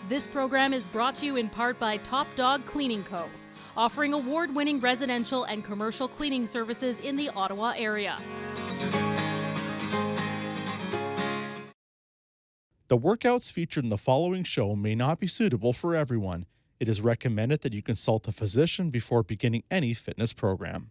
This program is brought to you in part by Top Dog Cleaning Co., offering award-winning residential and commercial cleaning services in the Ottawa area. The workouts featured in the following show may not be suitable for everyone. It is recommended that you consult a physician before beginning any fitness program.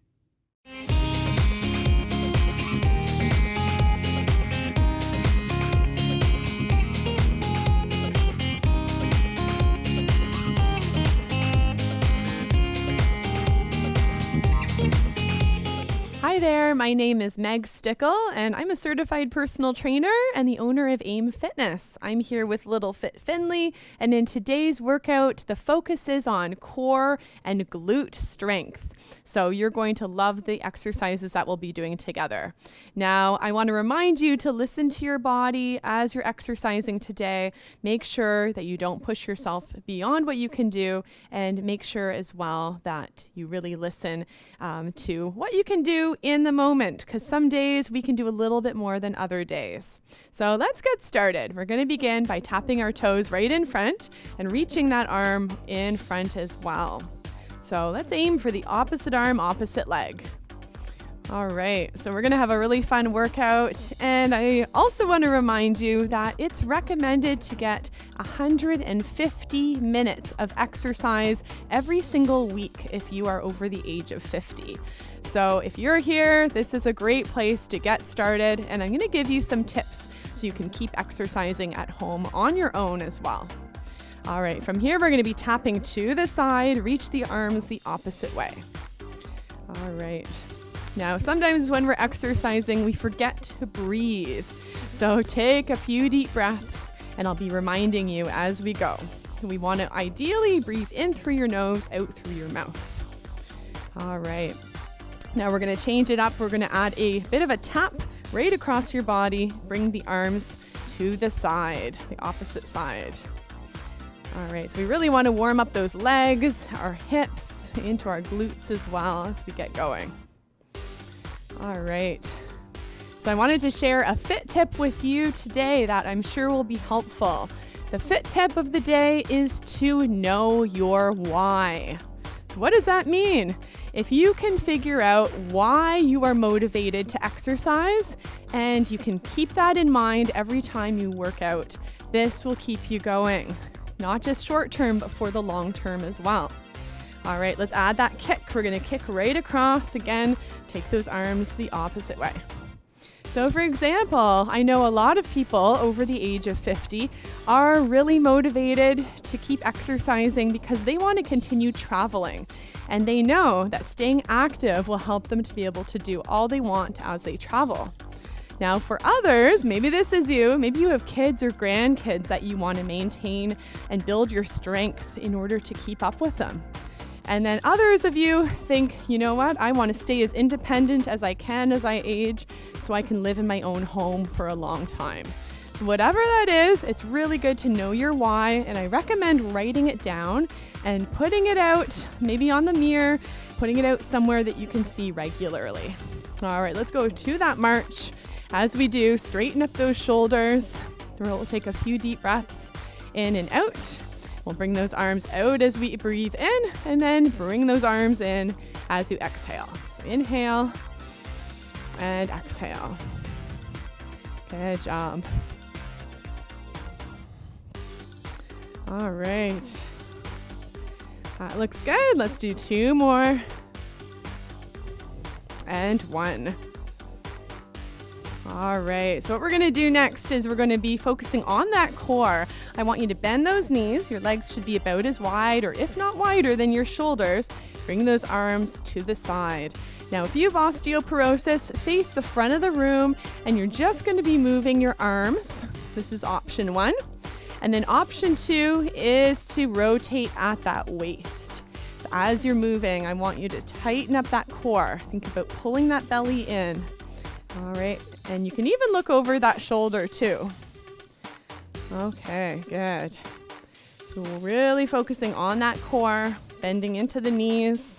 Hi there, my name is Meg Stickle, and I'm a certified personal trainer and the owner of AIM Fitness. I'm here with Little Fit Finley, and in today's workout, the focus is on core and glute strength. So you're going to love the exercises that we'll be doing together. Now, I want to remind you to listen to your body as you're exercising today. Make sure that you don't push yourself beyond what you can do, and make sure as well that you really listen to what you can do in the moment, because some days we can do a little bit more than other days. So let's get started. We're going to begin by tapping our toes right in front and reaching that arm in front as well. So let's aim for the opposite arm, opposite leg. All right, so we're going to have a really fun workout, and I also want to remind you that it's recommended to get 150 minutes of exercise every single week if you are over the age of 50. So if you're here, this is a great place to get started, and I'm going to give you some tips so you can keep exercising at home on your own as well. All right, from here we're going to be tapping to the side, reach the arms the opposite way. All right. Now, sometimes when we're exercising, we forget to breathe. So take a few deep breaths, and I'll be reminding you as we go. We want to ideally breathe in through your nose, out through your mouth. All right. Now we're going to change it up. We're going to add a bit of a tap right across your body. Bring the arms to the side, the opposite side. All right, so we really want to warm up those legs, our hips, into our glutes as well as we get going. All right, so I wanted to share a fit tip with you today that I'm sure will be helpful. The fit tip of the day is to know your why. So what does that mean? If you can figure out why you are motivated to exercise, and you can keep that in mind every time you work out, this will keep you going. Not just short term, but for the long term as well. All right, let's add that kick. We're gonna kick right across. Again, take those arms the opposite way. So for example, I know a lot of people over the age of 50 are really motivated to keep exercising because they want to continue traveling. And they know that staying active will help them to be able to do all they want as they travel. Now for others, maybe this is you, maybe you have kids or grandkids that you want to maintain and build your strength in order to keep up with them. And then others of you think, you know what, I want to stay as independent as I can as I age so I can live in my own home for a long time. So whatever that is, it's really good to know your why, and I recommend writing it down and putting it out, maybe on the mirror, putting it out somewhere that you can see regularly. All right, let's go to that march. As we do, straighten up those shoulders. We'll take a few deep breaths in and out. We'll bring those arms out as we breathe in, and then bring those arms in as you exhale. So inhale and exhale. Good job. All right. That looks good. Let's do 2 more. And 1. All right, so what we're gonna do next is we're gonna be focusing on that core. I want you to bend those knees. Your legs should be about as wide, or if not wider than your shoulders. Bring those arms to the side. Now, if you have osteoporosis, face the front of the room, and you're just gonna be moving your arms. This is option 1. And then option 2 is to rotate at that waist. So as you're moving, I want you to tighten up that core. Think about pulling that belly in. All right, and you can even look over that shoulder too. Okay, good. So we're really focusing on that core, bending into the knees.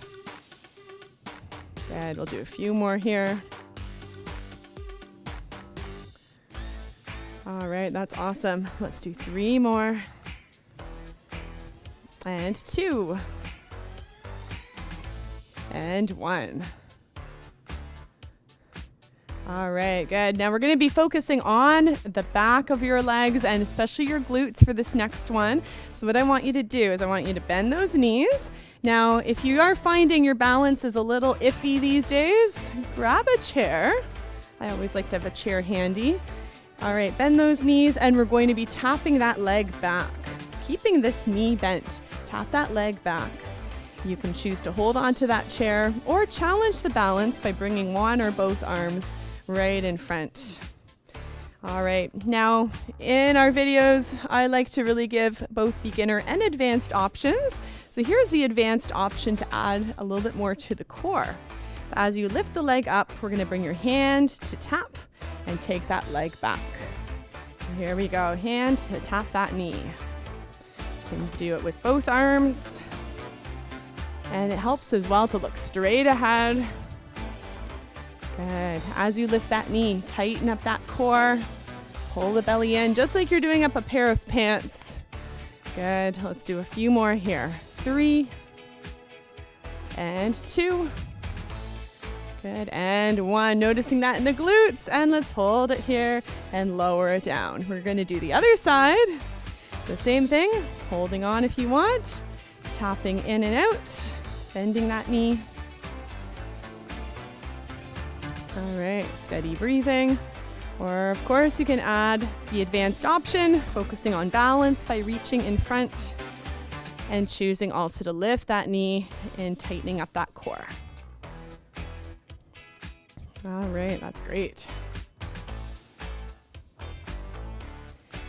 Good, we'll do a few more here. All right, that's awesome. Let's do 3 more. and 2, and 1. All right, good. Now we're going to be focusing on the back of your legs and especially your glutes for this next one. So what I want you to do is I want you to bend those knees. Now, if you are finding your balance is a little iffy these days, grab a chair. I always like to have a chair handy. All right, bend those knees and we're going to be tapping that leg back. Keeping this knee bent, tap that leg back. You can choose to hold onto that chair or challenge the balance by bringing one or both arms right in front. All right, now in our videos, I like to really give both beginner and advanced options. So here's the advanced option to add a little bit more to the core. So as you lift the leg up, we're gonna bring your hand to tap and take that leg back. So here we go, hand to tap that knee. You can do it with both arms. And it helps as well to look straight ahead. Good. As you lift that knee, tighten up that core. Pull the belly in, just like you're doing up a pair of pants. Good. Let's do a few more here. 3 and 2. Good. And 1. Noticing that in the glutes. And let's hold it here and lower it down. We're going to do the other side. So same thing. Holding on if you want. Tapping in and out. Bending that knee. All right, steady breathing. Or of course you can add the advanced option, focusing on balance by reaching in front and choosing also to lift that knee and tightening up that core. All right, that's great.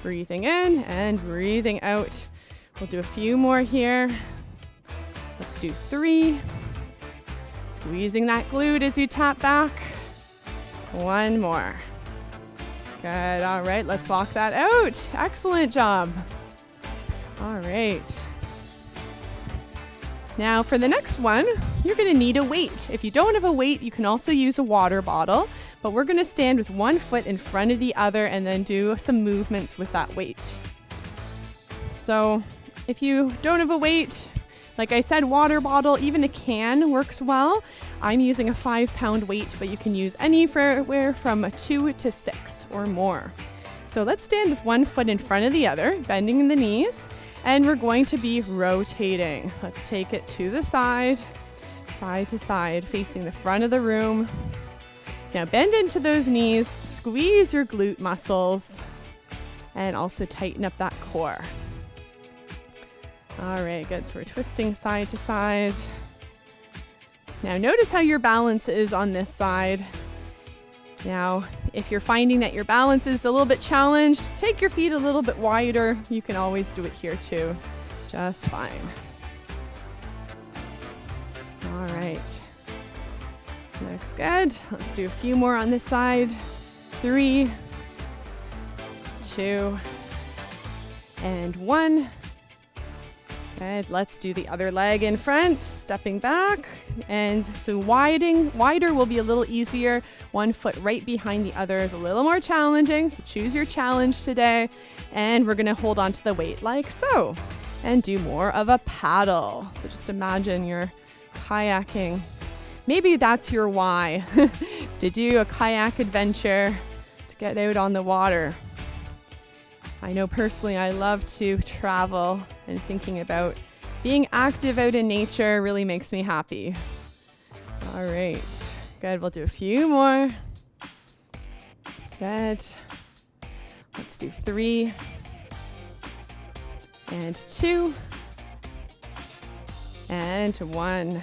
Breathing in and breathing out. We'll do a few more here. Let's do 3. Squeezing that glute as you tap back. 1 more. Good. All right, let's walk that out. Excellent job. All right. Now for the next one, you're going to need a weight. If you don't have a weight, you can also use a water bottle, but we're going to stand with one foot in front of the other and then do some movements with that weight. So if you don't have a weight, like I said, water bottle, even a can works well. I'm using a 5-pound weight, but you can use anywhere from a 2 to 6 or more. So let's stand with one foot in front of the other, bending the knees, and we're going to be rotating. Let's take it to the side to side, facing the front of the room. Now bend into those knees, squeeze your glute muscles, and also tighten up that core. All right, good. So we're twisting side to side. Now notice how your balance is on this side. Now, if you're finding that your balance is a little bit challenged, take your feet a little bit wider. You can always do it here too. Just fine. All right. Looks good. Let's do a few more on this side. 3, 2, and 1. Good. Let's do the other leg in front, stepping back. And so wider will be a little easier. One foot right behind the other is a little more challenging. So choose your challenge today. And we're going to hold on to the weight like so. And do more of a paddle. So just imagine you're kayaking. Maybe that's your why. It's to do a kayak adventure, to get out on the water. I know personally I love to travel, and thinking about being active out in nature really makes me happy. All right, good. We'll do a few more. Good. Let's do 3 and 2 and 1.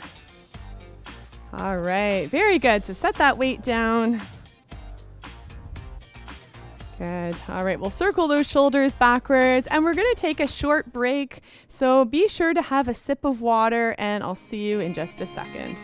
All right, very good. So set that weight down. Good. All right, we'll circle those shoulders backwards and we're going to take a short break. So be sure to have a sip of water and I'll see you in just a second.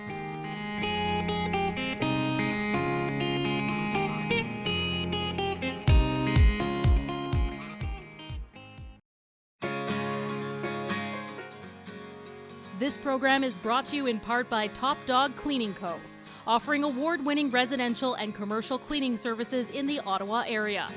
This program is brought to you in part by Top Dog Cleaning Co., offering award-winning residential and commercial cleaning services in the Ottawa area.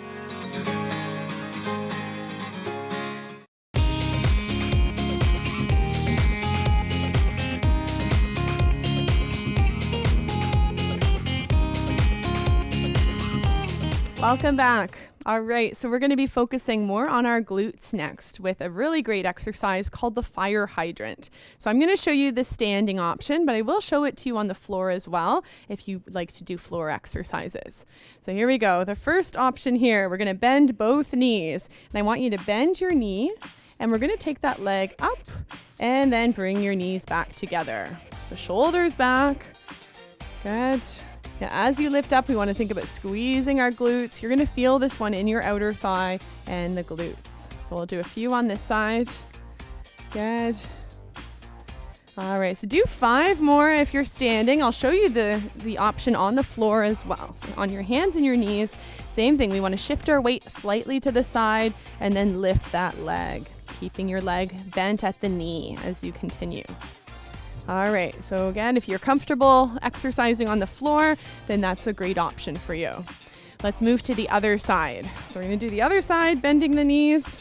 Welcome back. All right, so we're going to be focusing more on our glutes next with a really great exercise called the fire hydrant. So I'm going to show you the standing option, but I will show it to you on the floor as well if you like to do floor exercises. So here we go. The first option here, we're going to bend both knees. And I want you to bend your knee, and we're going to take that leg up and then bring your knees back together. So shoulders back. Good. Now, as you lift up, we want to think about squeezing our glutes. You're going to feel this one in your outer thigh and the glutes. So we'll do a few on this side. Good. All right, so do 5 more if you're standing. I'll show you the option on the floor as well. So on your hands and your knees, same thing. We want to shift our weight slightly to the side and then lift that leg, keeping your leg bent at the knee as you continue. All right, so again, if you're comfortable exercising on the floor, then that's a great option for you. Let's move to the other side. So we're gonna do the other side, bending the knees.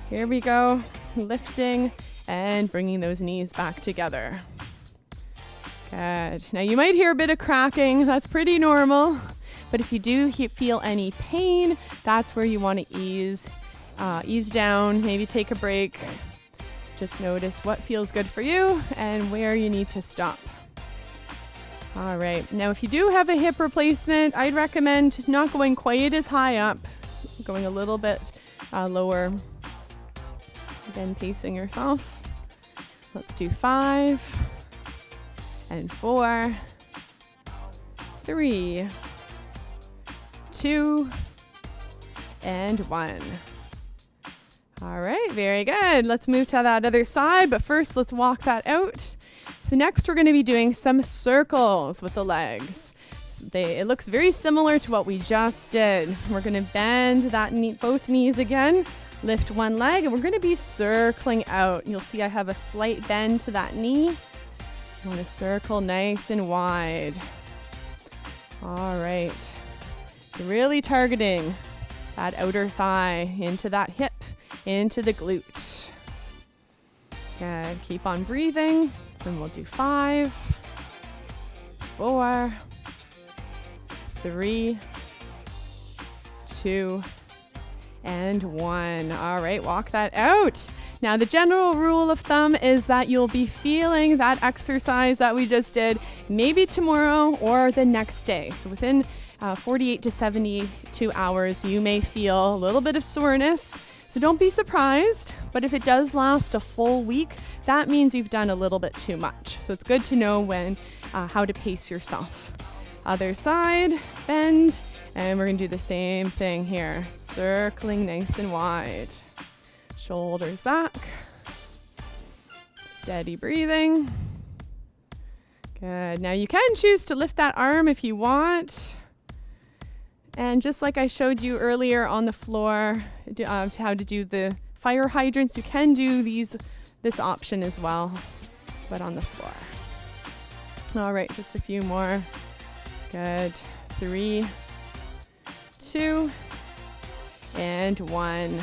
Here we go, lifting and bringing those knees back together. Good. Now you might hear a bit of cracking, that's pretty normal. But if you do feel any pain, that's where you wanna ease down, maybe take a break. Just notice what feels good for you and where you need to stop. All right, now if you do have a hip replacement, I'd recommend not going quite as high up, going a little bit lower. Again, pacing yourself. Let's do 5 and 4, 3, 2, and 1. All right, very good. Let's move to that other side, but first let's walk that out. So next we're going to be doing some circles with the legs. It looks very similar to what we just did. We're going to bend that knee, both knees again, lift one leg, and we're going to be circling out. You'll see I have a slight bend to that knee. You want to circle nice and wide. All right, so really targeting that outer thigh into that hip, into the glute. Good. Keep on breathing. And we'll do 5, 4, 3, 2, and 1. All right, walk that out. Now, the general rule of thumb is that you'll be feeling that exercise that we just did maybe tomorrow or the next day. So within 48 to 72 hours, you may feel a little bit of soreness. So don't be surprised, but if it does last a full week, that means you've done a little bit too much. So it's good to know when, how to pace yourself. Other side, bend, and we're gonna do the same thing here. Circling nice and wide. Shoulders back. Steady breathing. Good, now you can choose to lift that arm if you want. And just like I showed you earlier on the floor, how to do the fire hydrants, you can do this option as well, but on the floor. All right, just a few more. Good. 3, 2, and 1.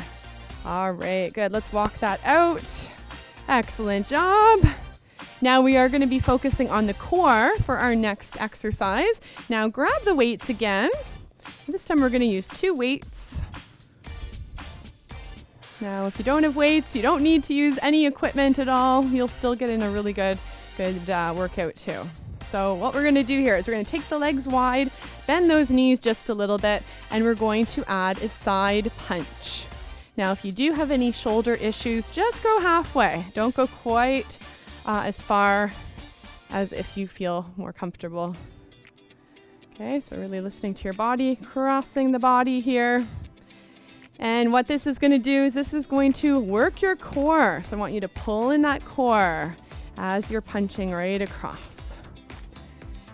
All right, good. Let's walk that out. Excellent job. Now we are going to be focusing on the core for our next exercise. Now grab the weights again. This time we're going to use 2 weights. Now, if you don't have weights, you don't need to use any equipment at all. You'll still get in a really good workout too. So what we're going to do here is we're going to take the legs wide, bend those knees just a little bit, and we're going to add a side punch. Now, if you do have any shoulder issues, just go halfway. Don't go quite as far as if you feel more comfortable. Okay, so really listening to your body, crossing the body here. And what this is going to do is this is going to work your core. So I want you to pull in that core as you're punching right across.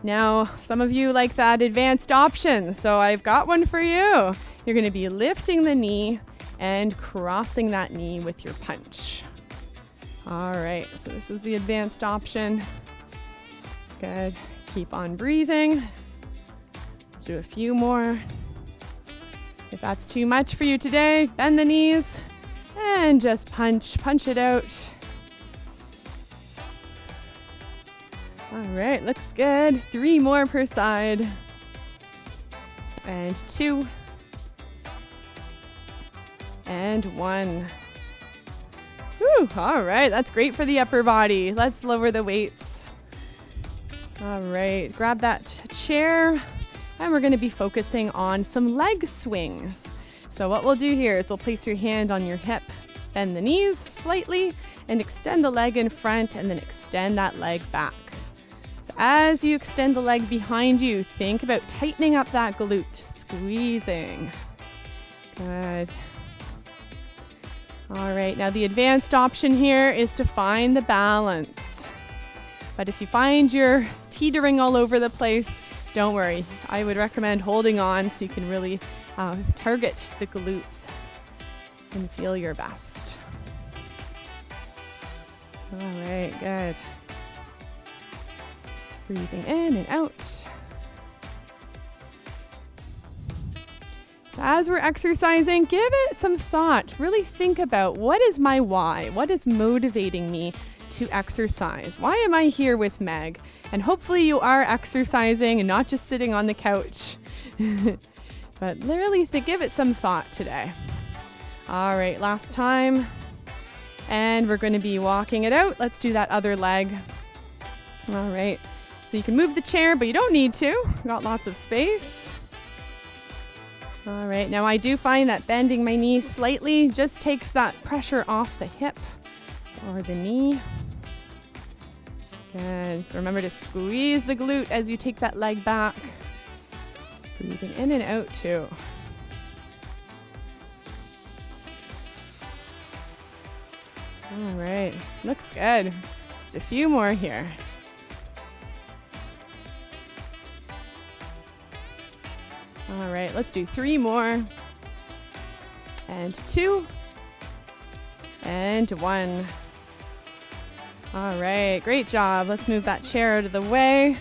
Now, some of you like that advanced option, so I've got one for you. You're going to be lifting the knee and crossing that knee with your punch. All right, so this is the advanced option. Good. Keep on breathing. Let's do a few more. If that's too much for you today, bend the knees and just punch it out. All right, looks good. 3 more per side. And 2, and 1. Whew, all right, that's great for the upper body. Let's lower the weights. All right, grab that chair, and we're gonna be focusing on some leg swings. So what we'll do here is we'll place your hand on your hip, bend the knees slightly, and extend the leg in front, and then extend that leg back. So as you extend the leg behind you, think about tightening up that glute, squeezing. Good. All right, now the advanced option here is to find the balance. But if you find you're teetering all over the place, don't worry. I would recommend holding on so you can really target the glutes and feel your best. All right, good. Breathing in and out. So as we're exercising, give it some thought. Really think about, what is my why? What is motivating me to exercise? Why am I here with Meg? And hopefully you are exercising and not just sitting on the couch. But really give it some thought today. All right, last time. And we're going to be walking it out. Let's do that other leg. All right. So you can move the chair, but you don't need to. We've got lots of space. All right, now I do find that bending my knee slightly just takes that pressure off the hip or the knee. Good, so remember to squeeze the glute as you take that leg back. Breathing in and out too. All right, looks good. Just a few more here. All right, let's do 3 more. And 2. And 1. All right, great job. Let's move that chair out of the way.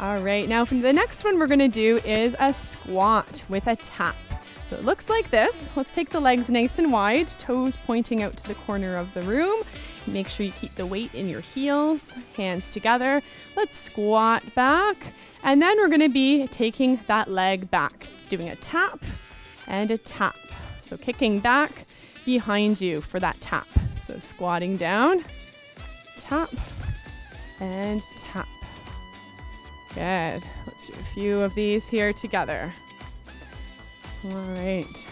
All right, now from the next one we're gonna do is a squat with a tap. So it looks like this. Let's take the legs nice and wide, toes pointing out to the corner of the room. Make sure you keep the weight in your heels, hands together. Let's squat back. And then we're gonna be taking that leg back, doing a tap and a tap. So kicking back behind you for that tap. So squatting down, tap, and tap. Good. Let's do a few of these here together. All right.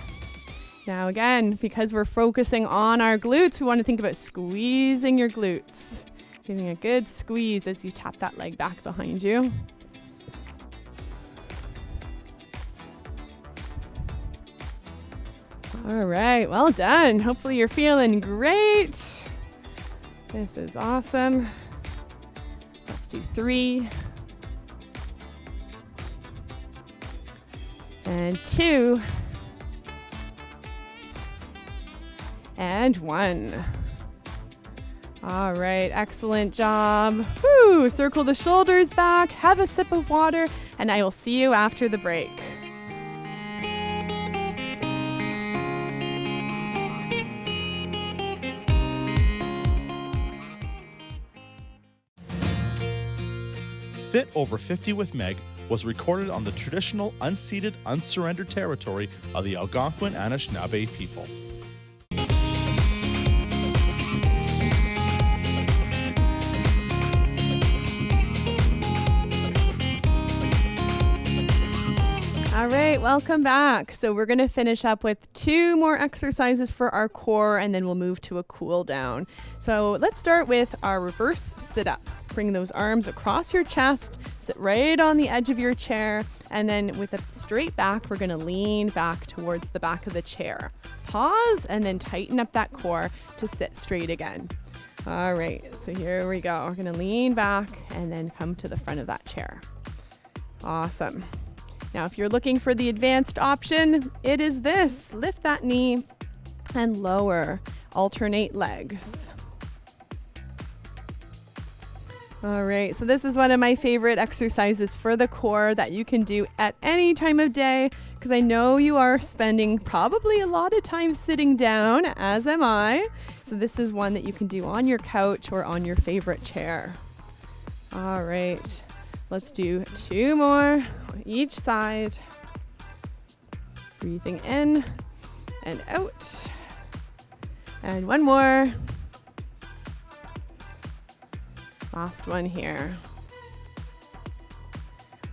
Now again, because we're focusing on our glutes, we want to think about squeezing your glutes. Giving a good squeeze as you tap that leg back behind you. All right, well done. Hopefully you're feeling great. This is awesome. Let's do 3. And 2. And 1. All right, excellent job. Woo, circle the shoulders back, have a sip of water, and I will see you after the break. Fit Over 50 with Meg was recorded on the traditional unceded, unsurrendered territory of the Algonquin Anishinaabe people. All right, welcome back. So we're going to finish up with 2 more exercises for our core, and then we'll move to a cool down. So let's start with our reverse sit-up. Bring those arms across your chest, sit right on the edge of your chair, and then with a straight back, we're going to lean back towards the back of the chair. Pause, and then tighten up that core to sit straight again. All right, so here we go. We're going to lean back and then come to the front of that chair. Awesome. Now, if you're looking for the advanced option, it is this. Lift that knee and lower. Alternate legs. All right, so this is one of my favorite exercises for the core that you can do at any time of day, because I know you are spending probably a lot of time sitting down, as am I. So this is one that you can do on your couch or on your favorite chair. All right, let's do 2 more on each side. Breathing in and out. And one more. Last one here.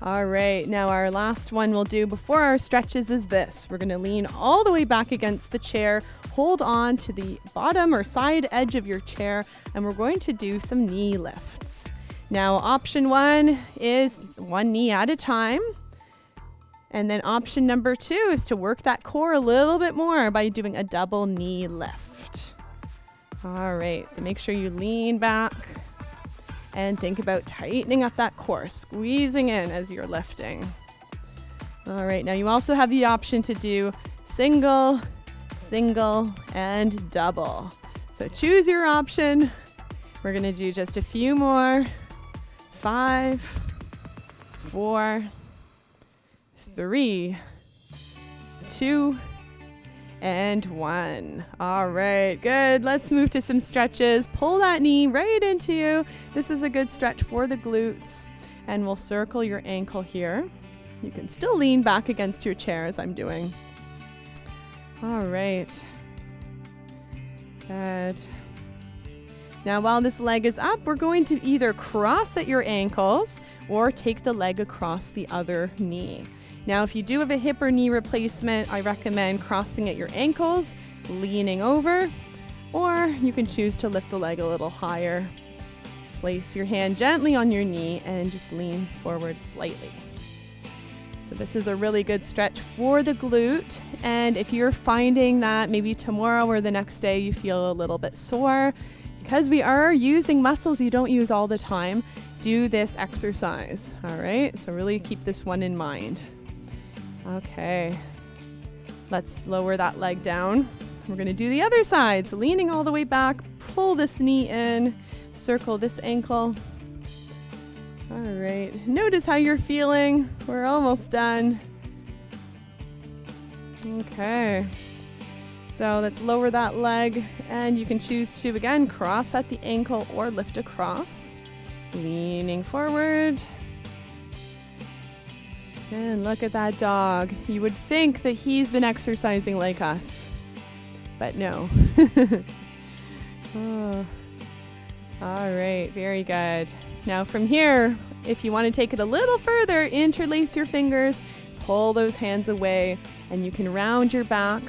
All right, now our last one we'll do before our stretches is this. We're gonna lean all the way back against the chair, hold on to the bottom or side edge of your chair, and we're going to do some knee lifts. Now, option one is one knee at a time. And then option number two is to work that core a little bit more by doing a double knee lift. All right, so make sure you lean back and think about tightening up that core, squeezing in as you're lifting. All right, now you also have the option to do single, single, and double. So choose your option. We're gonna do just a few more. 5, 4, 3, 2, and 1. All right, good. Let's move to some stretches. Pull that knee right into you. This is a good stretch for the glutes. And we'll circle your ankle here. You can still lean back against your chair as I'm doing. All right. Good. Now, while this leg is up, we're going to either cross at your ankles or take the leg across the other knee. Now, if you do have a hip or knee replacement, I recommend crossing at your ankles, leaning over, or you can choose to lift the leg a little higher. Place your hand gently on your knee and just lean forward slightly. So this is a really good stretch for the glute. And if you're finding that maybe tomorrow or the next day you feel a little bit sore, because we are using muscles you don't use all the time, do this exercise. All right, so really keep this one in mind. Okay, let's lower that leg down. We're gonna do the other side. So leaning all the way back, pull this knee in, circle this ankle. All right, notice how you're feeling. We're almost done. Okay. So let's lower that leg, and you can choose to, again, cross at the ankle or lift across. Leaning forward. And look at that dog. You would think that he's been exercising like us, but no. Oh. All right, very good. Now from here, if you want to take it a little further, interlace your fingers, pull those hands away, and you can round your back.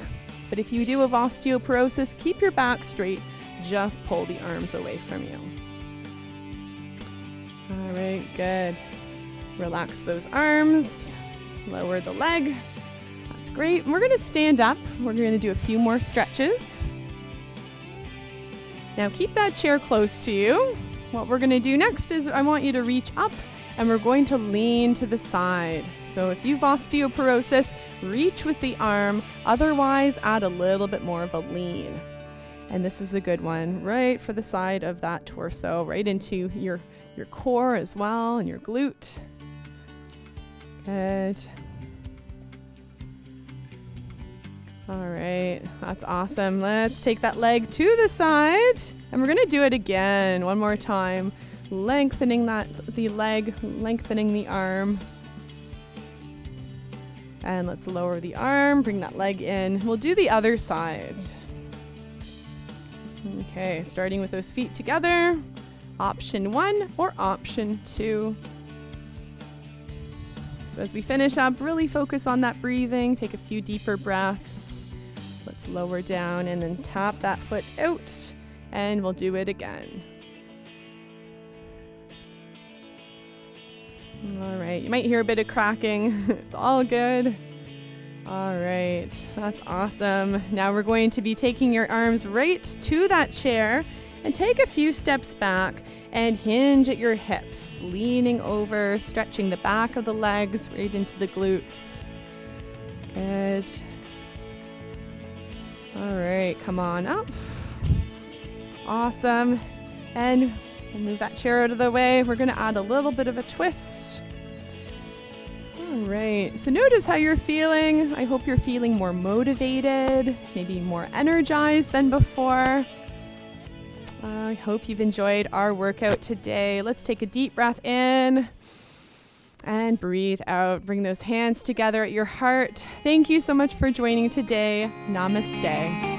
But if you do have osteoporosis, keep your back straight. Just pull the arms away from you. All right, good. Relax those arms. Lower the leg. That's great. And we're going to stand up. We're going to do a few more stretches. Now keep that chair close to you. What we're going to do next is I want you to reach up and we're going to lean to the side. So if you've osteoporosis, reach with the arm. Otherwise, add a little bit more of a lean. And this is a good one, right for the side of that torso, right into your core as well and your glute. Good. All right, that's awesome. Let's take that leg to the side and we're gonna do it again one more time. Lengthening the leg, lengthening the arm. And let's lower the arm, bring that leg in. We'll do the other side. Okay, starting with those feet together. Option 1 or option 2. So as we finish up, really focus on that breathing. Take a few deeper breaths. Let's lower down and then tap that foot out. And we'll do it again. All right, you might hear a bit of cracking. It's all good. All right, that's awesome. Now we're going to be taking your arms right to that chair and take a few steps back and hinge at your hips, leaning over, stretching the back of the legs right into the glutes. Good. All right, come on up. Awesome. And we'll move that chair out of the way. We're going to add a little bit of a twist. All right, so notice how you're feeling. I hope you're feeling more motivated, maybe more energized than before. I hope you've enjoyed our workout today. Let's take a deep breath in and breathe out. Bring those hands together at your heart. Thank you so much for joining today. Namaste.